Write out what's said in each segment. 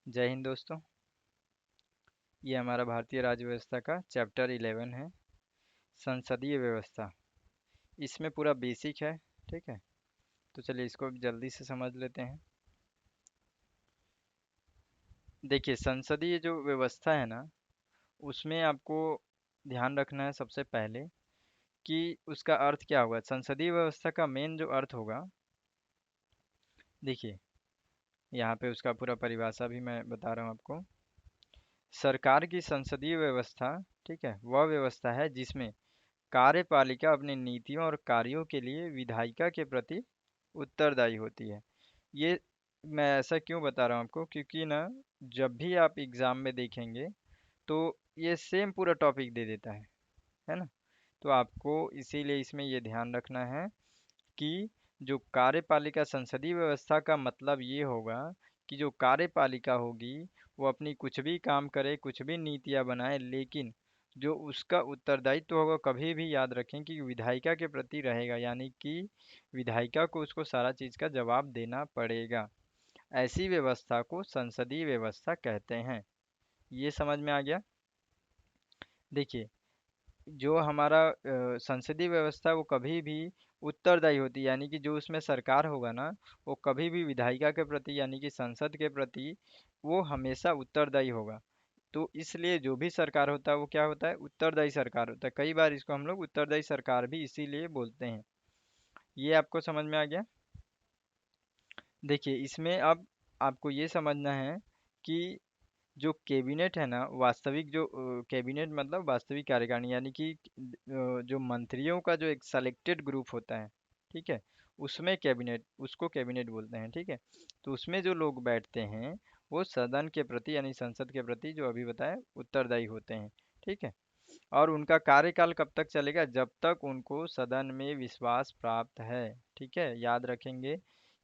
जय हिंद दोस्तों। ये हमारा भारतीय राज्य व्यवस्था का चैप्टर 11 है, संसदीय व्यवस्था। इसमें पूरा बेसिक है। ठीक है, तो चलिए इसको जल्दी से समझ लेते हैं। देखिए, संसदीय जो व्यवस्था है ना, उसमें आपको ध्यान रखना है सबसे पहले कि उसका अर्थ क्या होगा। संसदीय व्यवस्था का मेन जो अर्थ होगा, देखिए यहाँ पे उसका पूरा परिभाषा भी मैं बता रहा हूँ आपको। सरकार की संसदीय व्यवस्था, ठीक है, वह व्यवस्था है जिसमें कार्यपालिका अपनी नीतियों और कार्यों के लिए विधायिका के प्रति उत्तरदायी होती है। ये मैं ऐसा क्यों बता रहा हूँ आपको, क्योंकि ना जब भी आप एग्जाम में देखेंगे तो ये सेम पूरा टॉपिक दे देता है ना। तो आपको इसीलिए इसमें ये ध्यान रखना है कि जो कार्यपालिका संसदीय व्यवस्था का मतलब ये होगा कि जो कार्यपालिका होगी वो अपनी कुछ भी काम करे, कुछ भी नीतियां बनाए, लेकिन जो उसका उत्तरदायित्व होगा, कभी भी याद रखें कि विधायिका के प्रति रहेगा, यानी कि विधायिका को उसको सारा चीज़ का जवाब देना पड़ेगा। ऐसी व्यवस्था को संसदीय व्यवस्था कहते हैं। ये समझ में आ गया। देखिए, जो हमारा संसदीय व्यवस्था है, वो कभी भी उत्तरदायी होती है, यानी कि जो उसमें सरकार होगा ना, वो कभी भी विधायिका के प्रति यानी कि संसद के प्रति वो हमेशा उत्तरदायी होगा। तो इसलिए जो भी सरकार होता है वो क्या होता है, उत्तरदायी सरकार होता है। कई बार इसको हम लोग उत्तरदायी सरकार भी इसीलिए बोलते हैं। ये आपको समझ में आ गया। देखिए, इसमें अब आपको ये समझना है कि जो कैबिनेट है ना, वास्तविक जो कैबिनेट मतलब वास्तविक कार्यकारिणी, यानी कि जो मंत्रियों का जो एक सेलेक्टेड ग्रुप होता है, ठीक है, उसमें कैबिनेट, उसको कैबिनेट बोलते हैं। ठीक है, तो उसमें जो लोग बैठते हैं वो सदन के प्रति यानी संसद के प्रति जो अभी बताया उत्तरदायी होते हैं। ठीक है, और उनका कार्यकाल कब तक चलेगा, जब तक उनको सदन में विश्वास प्राप्त है। ठीक है, याद रखेंगे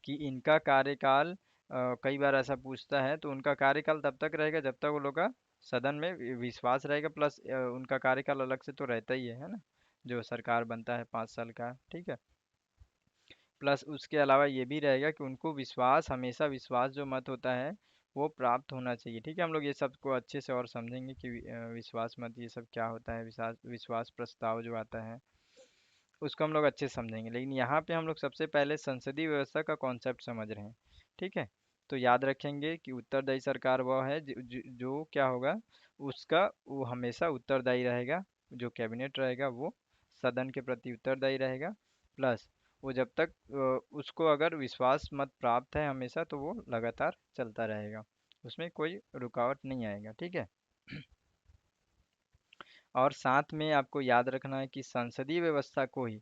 कि इनका कार्यकाल कई बार ऐसा पूछता है, तो उनका कार्यकाल तब तक रहेगा जब तक वो लोग का सदन में विश्वास रहेगा, प्लस उनका कार्यकाल अलग से तो रहता ही है ना, जो सरकार बनता है 5 साल का। ठीक है, प्लस उसके अलावा ये भी रहेगा कि उनको विश्वास, हमेशा विश्वास जो मत होता है वो प्राप्त होना चाहिए। ठीक है, हम लोग ये सब को अच्छे से और समझेंगे कि विश्वास मत ये सब क्या होता है, विश्वास विश्वास प्रस्ताव जो आता है उसको हम लोग अच्छे से समझेंगे। लेकिन यहाँ पे हम लोग सबसे पहले संसदीय व्यवस्था का कॉन्सेप्ट समझ रहे हैं। ठीक है, तो याद रखेंगे कि उत्तरदायी सरकार वह है जो क्या होगा, उसका वो हमेशा उत्तरदायी रहेगा। जो कैबिनेट रहेगा वो सदन के प्रति उत्तरदायी रहेगा, प्लस वो जब तक उसको अगर विश्वास मत प्राप्त है हमेशा, तो वो लगातार चलता रहेगा, उसमें कोई रुकावट नहीं आएगा। ठीक है, और साथ में आपको याद रखना है कि संसदीय व्यवस्था को ही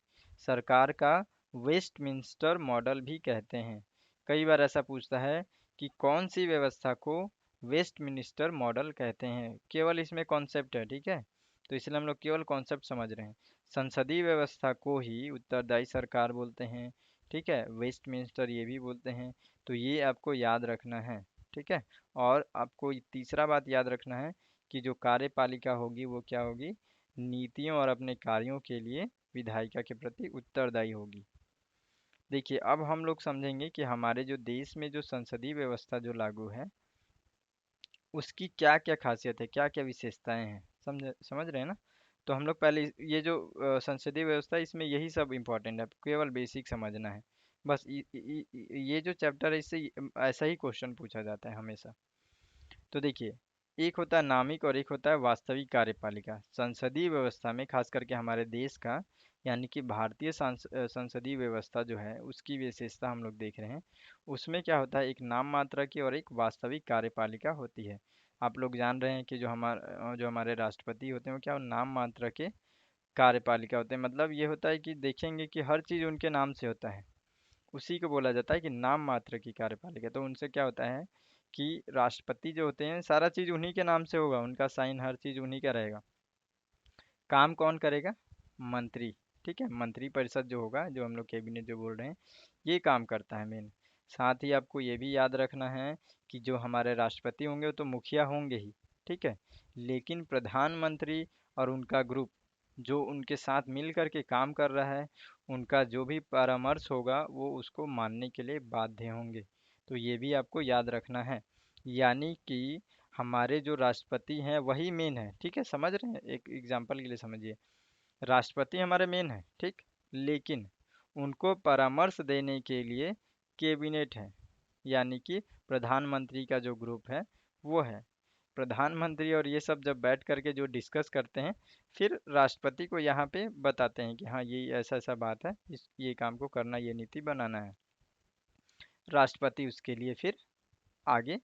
सरकार का वेस्टमिंस्टर मॉडल भी कहते हैं। कई बार ऐसा पूछता है कि कौन सी व्यवस्था को वेस्टमिनिस्टर मॉडल कहते हैं, केवल इसमें कॉन्सेप्ट है। ठीक है, तो इसलिए हम लोग केवल कॉन्सेप्ट समझ रहे हैं। संसदीय व्यवस्था को ही उत्तरदायी सरकार बोलते हैं। ठीक है, वेस्टमिंस्टर ये भी बोलते हैं। तो ये आपको याद रखना है। ठीक है, और आपको तीसरा बात याद रखना है कि जो कार्यपालिका होगी वो क्या होगी, नीतियों और अपने कार्यों के लिए विधायिका के प्रति उत्तरदायी होगी। देखिए, अब हम लोग समझेंगे कि हमारे जो देश में जो संसदीय व्यवस्था जो लागू है उसकी क्या क्या खासियत है, क्या क्या विशेषताएं हैं, समझ रहे हैं ना। तो हम लोग पहले ये जो संसदीय व्यवस्था है, इसमें यही सब इम्पोर्टेंट है, केवल बेसिक समझना है। बस ये जो चैप्टर है इससे ऐसा ही क्वेश्चन पूछा जाता है हमेशा। तो देखिए, एक होता है नामिक और एक होता है वास्तविक कार्यपालिका। संसदीय व्यवस्था में खास करके हमारे देश का यानी कि भारतीय संसदीय व्यवस्था जो है उसकी विशेषता हम लोग देख रहे हैं। उसमें क्या होता है, एक नाम मात्र की और एक वास्तविक कार्यपालिका होती है। आप लोग जान रहे हैं कि जो हमारे राष्ट्रपति होते हैं वो क्या नाम मात्र के कार्यपालिका होते हैं। मतलब ये होता है कि देखेंगे कि हर चीज़ उनके नाम से होता है, उसी को बोला जाता है कि नाम मात्र की कार्यपालिका। तो उनसे क्या होता है कि राष्ट्रपति जो होते हैं सारा चीज़ उन्हीं के नाम से होगा, उनका साइन हर चीज़ उन्हीं का रहेगा। काम कौन करेगा, मंत्री। ठीक है, मंत्री परिषद जो होगा, जो हम लोग कैबिनेट जो बोल रहे हैं, ये काम करता है मेन। साथ ही आपको ये भी याद रखना है कि जो हमारे राष्ट्रपति होंगे वो तो मुखिया होंगे ही। ठीक है, लेकिन प्रधानमंत्री और उनका ग्रुप जो उनके साथ मिल कर के काम कर रहा है, उनका जो भी परामर्श होगा वो उसको मानने के लिए बाध्य होंगे। तो ये भी आपको याद रखना है। यानी कि हमारे जो राष्ट्रपति हैं वही मेन है, ठीक है, समझ रहे हैं, एक एग्जांपल के लिए समझिए। राष्ट्रपति हमारे मेन है, ठीक, लेकिन उनको परामर्श देने के लिए कैबिनेट है, यानी कि प्रधानमंत्री का जो ग्रुप है वो है। प्रधानमंत्री और ये सब जब बैठ करके जो डिस्कस करते हैं, फिर राष्ट्रपति को यहाँ पे बताते हैं कि हाँ ये ऐसा ऐसा बात है, इस ये काम को करना, ये नीति बनाना है। राष्ट्रपति उसके लिए फिर आगे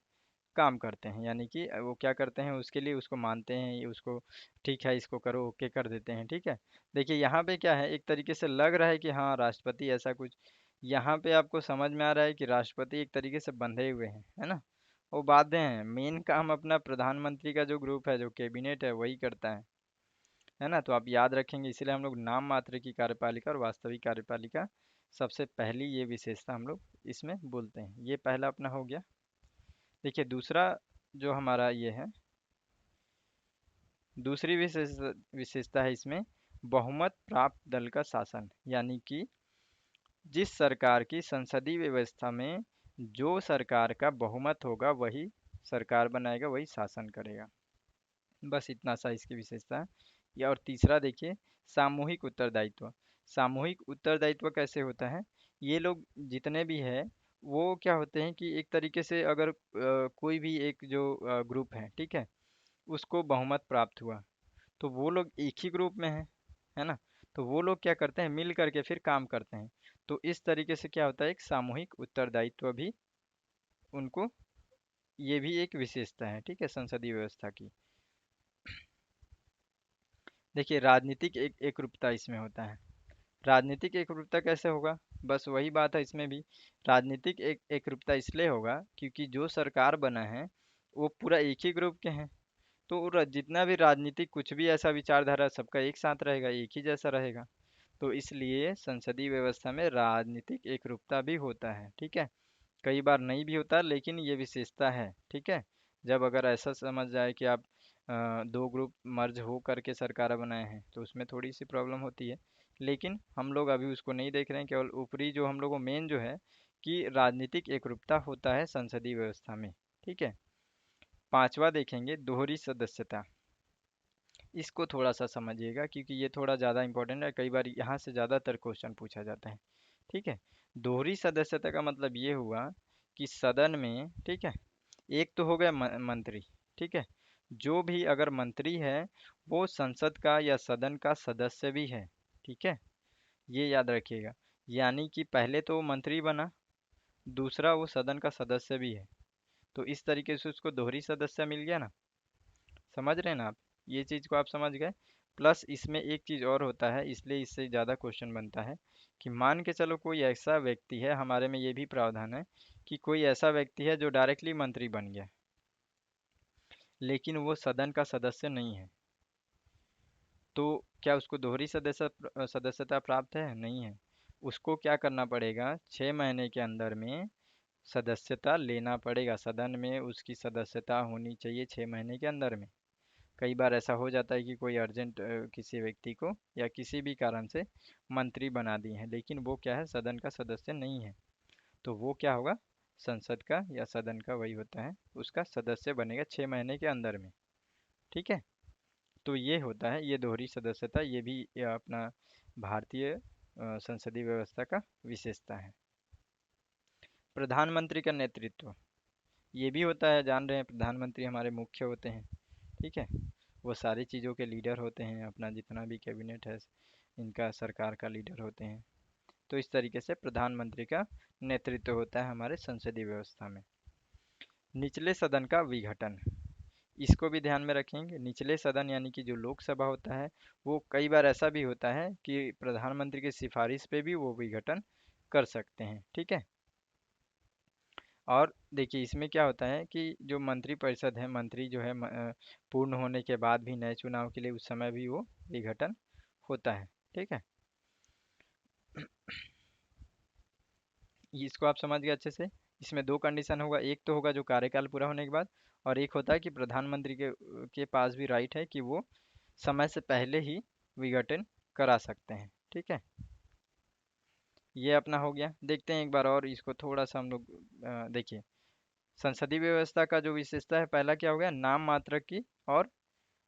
काम करते हैं, यानी कि वो क्या करते हैं, उसके लिए उसको मानते हैं, ये उसको ठीक है इसको करो, ओके कर देते हैं, ठीक है। देखिए यहाँ पे क्या है, एक तरीके से लग रहा है कि हाँ राष्ट्रपति ऐसा कुछ, यहाँ पे आपको समझ में आ रहा है कि राष्ट्रपति एक तरीके से बंधे हुए हैं, है ना। वो बातें हैं, मेन काम अपना प्रधानमंत्री का जो ग्रुप है, जो कैबिनेट है, वही करता है ना। तो आप याद रखेंगे, इसीलिए हम लोग नाम मात्र की कार्यपालिका और वास्तविक कार्यपालिका सबसे पहली ये विशेषता हम लोग इसमें बोलते हैं। ये पहला अपना हो गया। देखिए दूसरा जो हमारा ये है, दूसरी विशेषता है इसमें बहुमत प्राप्त दल का शासन, यानी कि जिस सरकार की संसदीय व्यवस्था में जो सरकार का बहुमत होगा वही सरकार बनाएगा, वही शासन करेगा। बस इतना सा इसकी विशेषता है। या और तीसरा देखिए, सामूहिक उत्तरदायित्व। सामूहिक उत्तरदायित्व कैसे होता है, ये लोग जितने भी है वो क्या होते हैं कि एक तरीके से अगर कोई भी एक जो ग्रुप है, ठीक है, उसको बहुमत प्राप्त हुआ, तो वो लोग एक ही ग्रुप में है ना। तो वो लोग क्या करते हैं, मिल करके फिर काम करते हैं। तो इस तरीके से क्या होता है, एक सामूहिक उत्तरदायित्व भी उनको, ये भी एक विशेषता है, ठीक है, संसदीय व्यवस्था की। देखिए राजनीतिक एक एकरूपता इसमें होता है। राजनीतिक एकरूपता कैसे होगा, बस वही बात है इसमें भी। राजनीतिक एक एकरूपता इसलिए होगा क्योंकि जो सरकार बना है वो पूरा एक ही ग्रुप के हैं। तो जितना भी राजनीतिक कुछ भी ऐसा विचारधारा, सबका एक साथ रहेगा, एक ही जैसा रहेगा। तो इसलिए संसदीय व्यवस्था में राजनीतिक एकरूपता भी होता है, ठीक है। कई बार नहीं भी होता, लेकिन ये विशेषता है, ठीक है। जब अगर ऐसा समझ जाए कि आप दो ग्रुप मर्ज हो करके सरकार बनाए हैं, तो उसमें थोड़ी सी प्रॉब्लम होती है। लेकिन हम लोग अभी उसको नहीं देख रहे हैं, केवल ऊपरी जो हम लोग को मेन जो है कि राजनीतिक एकरूपता होता है संसदीय व्यवस्था में, ठीक है। पांचवा देखेंगे, दोहरी सदस्यता। इसको थोड़ा सा समझिएगा क्योंकि ये थोड़ा ज़्यादा इंपॉर्टेंट है, कई बार यहाँ से ज़्यादातर क्वेश्चन पूछा जाता है, ठीक है। दोहरी सदस्यता का मतलब ये हुआ कि सदन में, ठीक है, एक तो हो गया मंत्री, ठीक है, जो भी अगर मंत्री है वो संसद का या सदन का सदस्य भी है, ठीक है, ये याद रखिएगा। यानी कि पहले तो वो मंत्री बना, दूसरा वो सदन का सदस्य भी है। तो इस तरीके से उसको दोहरी सदस्य मिल गया ना, समझ रहे हैं ना आप, ये चीज़ को आप समझ गए। प्लस इसमें एक चीज़ और होता है, इसलिए इससे ज़्यादा क्वेश्चन बनता है कि मान के चलो कोई ऐसा व्यक्ति है, हमारे में ये भी प्रावधान है कि कोई ऐसा व्यक्ति है जो डायरेक्टली मंत्री बन गया, लेकिन वो सदन का सदस्य नहीं है। तो क्या उसको दोहरी सदस्यता प्राप्त है? नहीं है। उसको क्या करना पड़ेगा, 6 महीने के अंदर में सदस्यता लेना पड़ेगा, सदन में उसकी सदस्यता होनी चाहिए 6 महीने के अंदर में। कई बार ऐसा हो जाता है कि कोई अर्जेंट किसी व्यक्ति को या किसी भी कारण से मंत्री बना दिए हैं, लेकिन वो क्या है, सदन का सदस्य नहीं है। तो वो क्या होगा, संसद का या सदन का वही होता है, उसका सदस्य बनेगा 6 महीने के अंदर में, ठीक है। तो ये होता है, ये दोहरी सदस्यता, ये भी अपना भारतीय संसदीय व्यवस्था का विशेषता है। प्रधानमंत्री का नेतृत्व, ये भी होता है, जान रहे हैं, प्रधानमंत्री हमारे मुख्य होते हैं, ठीक है। वो सारी चीज़ों के लीडर होते हैं, अपना जितना भी कैबिनेट है इनका सरकार का लीडर होते हैं। तो इस तरीके से प्रधानमंत्री का नेतृत्व होता है हमारे संसदीय व्यवस्था में। निचले सदन का विघटन, इसको भी ध्यान में रखेंगे। निचले सदन यानी कि जो लोकसभा होता है, वो कई बार ऐसा भी होता है कि प्रधानमंत्री की सिफारिश पे भी वो विघटन कर सकते हैं, ठीक है। और देखिए इसमें क्या होता है कि जो मंत्री परिषद है, मंत्री जो है पूर्ण होने के बाद भी नए चुनाव के लिए उस समय भी वो विघटन होता है, ठीक है। इसको आप समझ गए अच्छे से। इसमें दो कंडीशन होगा, एक तो होगा जो कार्यकाल पूरा होने के बाद, और एक होता है कि प्रधानमंत्री के पास भी राइट है कि वो समय से पहले ही विघटन करा सकते हैं, ठीक है। ये अपना हो गया। देखते हैं एक बार और इसको थोड़ा सा हम लोग देखिए, संसदीय व्यवस्था का जो विशेषता है, पहला क्या हो गया, नाम मात्र की और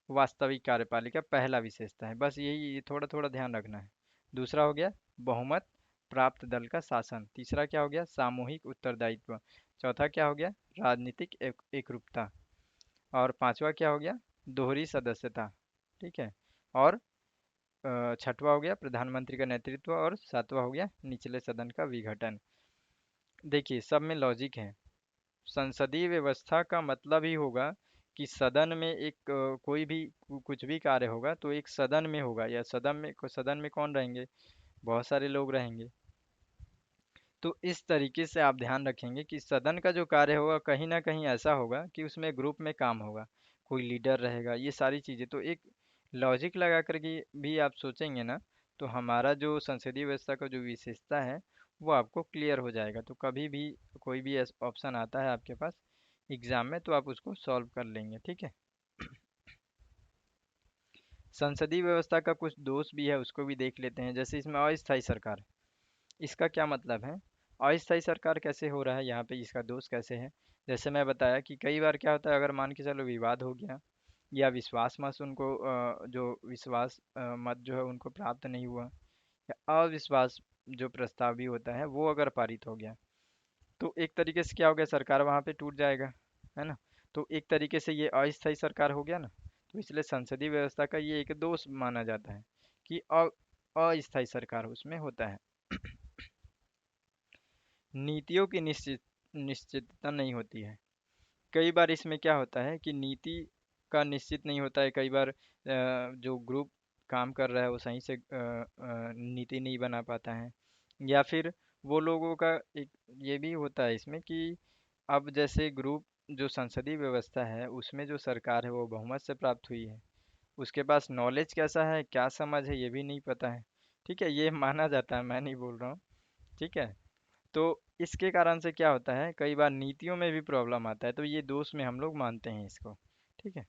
वास्तविक कार्यपालिका पहला विशेषता है, बस यही, ये थोड़ा थोड़ा ध्यान रखना है। दूसरा हो गया बहुमत प्राप्त दल का शासन। तीसरा क्या हो गया, सामूहिक उत्तरदायित्व। चौथा क्या हो गया, राजनीतिक एकरूपता। और पांचवा क्या हो गया, दोहरी सदस्यता। ठीक है। और छठवा हो गया प्रधानमंत्री का नेतृत्व। और सातवां हो गया निचले सदन का विघटन। देखिए सब में लॉजिक है। संसदीय व्यवस्था का मतलब ही होगा कि सदन में एक कोई भी कुछ भी कार्य होगा तो एक सदन में होगा, या सदन में कौन रहेंगे, बहुत सारे लोग रहेंगे। तो इस तरीके से आप ध्यान रखेंगे कि सदन का जो कार्य होगा कहीं ना कहीं ऐसा होगा कि उसमें ग्रुप में काम होगा, कोई लीडर रहेगा, ये सारी चीज़ें। तो एक लॉजिक लगा कर के भी आप सोचेंगे ना, तो हमारा जो संसदीय व्यवस्था का जो विशेषता है वो आपको क्लियर हो जाएगा। तो कभी भी कोई भी ऑप्शन आता है आपके पास एग्जाम में तो आप उसको सॉल्व कर लेंगे। ठीक है। संसदीय व्यवस्था का कुछ दोष भी है, उसको भी देख लेते हैं। जैसे इसमें अस्थायी सरकार, इसका क्या मतलब है, अस्थायी सरकार कैसे हो रहा है यहाँ पे, इसका दोष कैसे है। जैसे मैं बताया कि कई बार क्या होता है, अगर मान के चलो विवाद हो गया या विश्वास मत उनको जो विश्वास मत जो है उनको प्राप्त नहीं हुआ, या अविश्वास जो प्रस्ताव भी होता है वो अगर पारित हो गया, तो एक तरीके से क्या हो गया, सरकार वहाँ पे टूट जाएगा, है ना। तो एक तरीके से ये अस्थायी सरकार हो गया ना। तो इसलिए संसदीय व्यवस्था का ये एक दोष माना जाता है कि अस्थायी सरकार उसमें होता है। नीतियों की निश्चितता नहीं होती है। कई बार इसमें क्या होता है कि नीति का निश्चित नहीं होता है। कई बार जो ग्रुप काम कर रहा है वो सही से नीति नहीं बना पाता है, या फिर वो लोगों का एक ये भी होता है इसमें कि अब जैसे ग्रुप जो संसदीय व्यवस्था है उसमें जो सरकार है वो बहुमत से प्राप्त हुई है, उसके पास नॉलेज कैसा है, क्या समझ है, ये भी नहीं पता है। ठीक है, ये माना जाता है, मैं नहीं बोल रहा हूँ। ठीक है। तो इसके कारण से क्या होता है, कई बार नीतियों में भी प्रॉब्लम आता है, तो ये दोष में हम लोग मानते हैं इसको। ठीक है।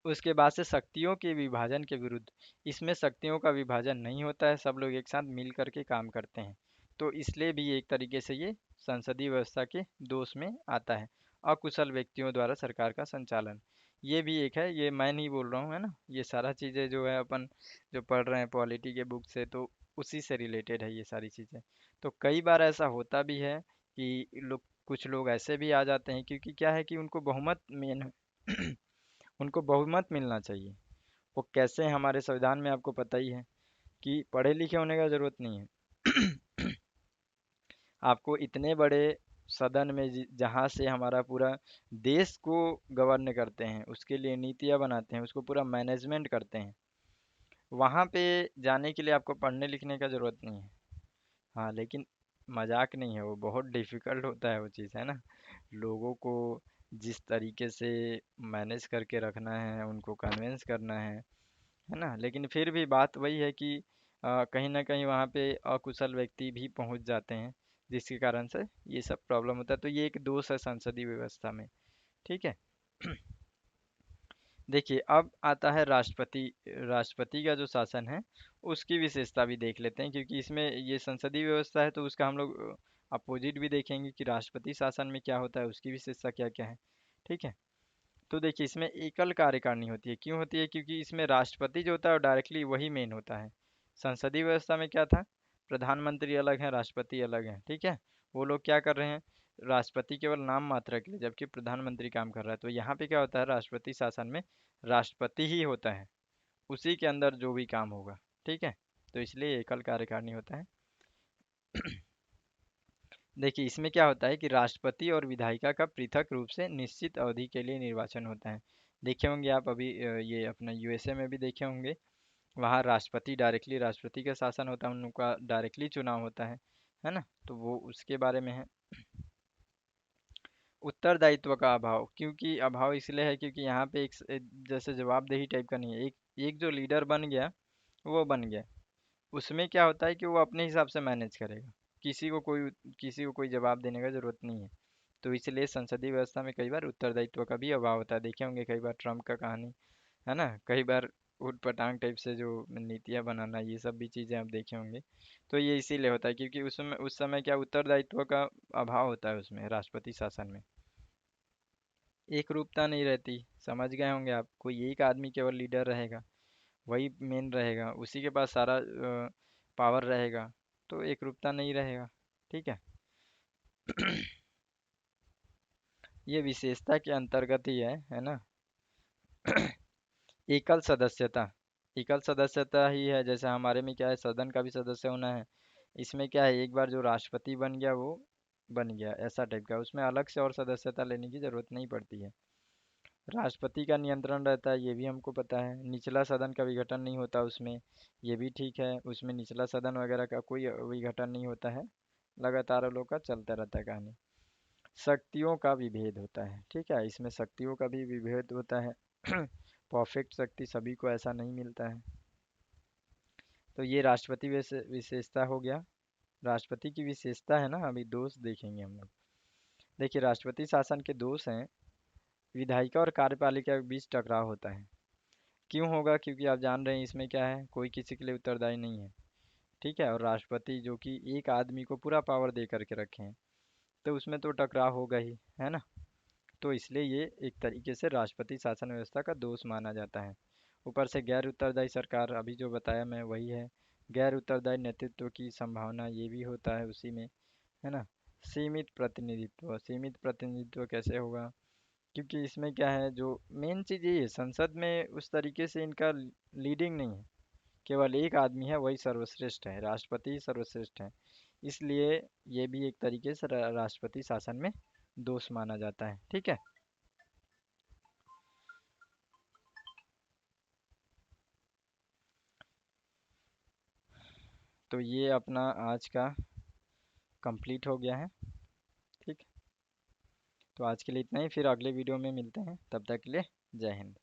उसके बाद से शक्तियों के विभाजन के विरुद्ध, इसमें शक्तियों का विभाजन नहीं होता है, सब लोग एक साथ मिल करके काम करते हैं। तो इसलिए भी एक तरीके से ये संसदीय व्यवस्था के दोष में आता है। अकुशल व्यक्तियों द्वारा सरकार का संचालन, ये भी एक है, ये मैं नहीं बोल रहा हूँ, है ना। ये सारा चीज़ें जो है अपन जो पढ़ रहे हैं पॉलिटी के बुक से, तो उसी से रिलेटेड है ये सारी चीज़ें। तो कई बार ऐसा होता भी है कि लोग, कुछ लोग ऐसे भी आ जाते हैं क्योंकि क्या है कि उनको बहुमत मेन उनको बहुमत मिलना चाहिए। वो कैसे हैं हमारे संविधान में आपको पता ही है कि पढ़े लिखे होने का ज़रूरत नहीं है। आपको इतने बड़े सदन में जहाँ से हमारा पूरा देश को गवर्न करते हैं, उसके लिए नीतियाँ बनाते हैं, उसको पूरा मैनेजमेंट करते हैं, वहाँ पे जाने के लिए आपको पढ़ने लिखने का ज़रूरत नहीं है। हाँ लेकिन मजाक नहीं है, वो बहुत डिफ़िकल्ट होता है वो चीज़, है ना। लोगों को जिस तरीके से मैनेज करके रखना है, उनको कन्विंस करना है ना। लेकिन फिर भी बात वही है कि कहीं ना कहीं वहाँ पे अकुशल व्यक्ति भी पहुँच जाते हैं, जिसके कारण से ये सब प्रॉब्लम होता है। तो ये एक दोष है संसदीय व्यवस्था में। ठीक है। देखिए अब आता है राष्ट्रपति। राष्ट्रपति का जो शासन है उसकी विशेषता भी देख लेते हैं, क्योंकि इसमें ये संसदीय व्यवस्था है तो उसका हम लोग अपोजिट भी देखेंगे कि राष्ट्रपति शासन में क्या होता है, उसकी विशेषता क्या क्या है। ठीक है। तो देखिए इसमें एकल कार्यकारिणी होती है। क्यों होती है, क्योंकि इसमें राष्ट्रपति जो होता है डायरेक्टली वही मेन होता है। संसदीय व्यवस्था में क्या था, प्रधानमंत्री अलग है, राष्ट्रपति अलग है। ठीक है। वो लोग क्या कर रहे हैं, राष्ट्रपति केवल नाम मात्र के लिए, जबकि प्रधानमंत्री काम कर रहा है। तो यहाँ पे क्या होता है, राष्ट्रपति शासन में राष्ट्रपति ही होता है, उसी के अंदर जो भी काम होगा। ठीक है। तो इसलिए एकल कार्यकारिणी होता है। देखिए इसमें क्या होता है कि राष्ट्रपति और विधायिका का पृथक रूप से निश्चित अवधि के लिए निर्वाचन होता है। देखे होंगे आप अभी ये अपना यूएसए में भी देखे होंगे, वहाँ राष्ट्रपति डायरेक्टली, राष्ट्रपति का शासन होता है, उनका डायरेक्टली चुनाव होता है ना। तो वो उसके बारे में है। उत्तरदायित्व का अभाव, क्योंकि अभाव इसलिए है क्योंकि यहाँ पे एक जैसे जवाबदेही टाइप का नहीं है। एक एक जो लीडर बन गया वो बन गया, उसमें क्या होता है कि वो अपने हिसाब से मैनेज करेगा, किसी को कोई किसी को कोई जवाब देने का जरूरत नहीं है। तो इसलिए संसदीय व्यवस्था में कई बार उत्तरदायित्व का भी अभाव होता है। देखे होंगे कई बार ट्रम्प का कहानी, है ना। कई बार ऊट पटांग टाइप से जो नीतियाँ बनाना, ये सब भी चीज़ें आप देखे होंगे। तो ये इसीलिए होता है क्योंकि उसमें उस समय क्या उत्तरदायित्व का अभाव होता है उसमें, राष्ट्रपति शासन में एक रूपता नहीं रहती। समझ गए होंगे आप, कोई एक आदमी केवल लीडर रहेगा, वही मेन रहेगा, उसी के पास सारा पावर रहेगा, तो एक रूपता नहीं रहेगा। ठीक है। ये विशेषता के अंतर्गत ही है ना। एकल सदस्यता, एकल सदस्यता ही है, जैसे हमारे में क्या है, सदन का भी सदस्य होना है। इसमें क्या है, एक बार जो राष्ट्रपति बन गया वो बन गया, ऐसा टाइप का, उसमें अलग से और सदस्यता लेने की जरूरत नहीं पड़ती है। राष्ट्रपति का नियंत्रण रहता है, ये भी हमको पता है। निचला सदन का विघटन नहीं होता उसमें, ये भी ठीक है। उसमें निचला सदन वगैरह का कोई विघटन नहीं होता है, लगातार हम लोग का चलता रहता है कहानी। शक्तियों का विभेद होता है, ठीक है, इसमें शक्तियों का भी विभेद होता है। परफेक्ट शक्ति सभी को ऐसा नहीं मिलता है। तो ये राष्ट्रपति विशेषता हो गया। राष्ट्रपति की विशेषता है ना, अभी दोष देखेंगे हम लोग। देखिए, राष्ट्रपति शासन के दोष हैं, विधायिका और कार्यपालिका के बीच टकराव होता है। क्यों होगा, क्योंकि आप जान रहे हैं इसमें क्या है, कोई किसी के लिए उत्तरदायी नहीं है। ठीक है, और राष्ट्रपति जो कि एक आदमी को पूरा पावर दे करके रखे हैं, तो उसमें तो टकराव होगा ही, है ना। तो इसलिए ये एक तरीके से राष्ट्रपति शासन व्यवस्था का दोष माना जाता है। ऊपर से गैर उत्तरदायी सरकार, अभी जो बताया मैं वही है। गैर उत्तरदायी नेतृत्व की संभावना, ये भी होता है उसी में, है ना। सीमित प्रतिनिधित्व, सीमित प्रतिनिधित्व कैसे होगा, क्योंकि इसमें क्या है, जो मेन चीज़ ये है, संसद में उस तरीके से इनका लीडिंग नहीं है। केवल एक आदमी है, वही सर्वश्रेष्ठ है, राष्ट्रपति ही सर्वश्रेष्ठ है। इसलिए ये भी एक तरीके से राष्ट्रपति शासन में दोष माना जाता है। ठीक है। तो ये अपना आज का कंप्लीट हो गया है। ठीक। तो आज के लिए इतना ही, फिर अगले वीडियो में मिलते हैं, तब तक के लिए जय हिंद।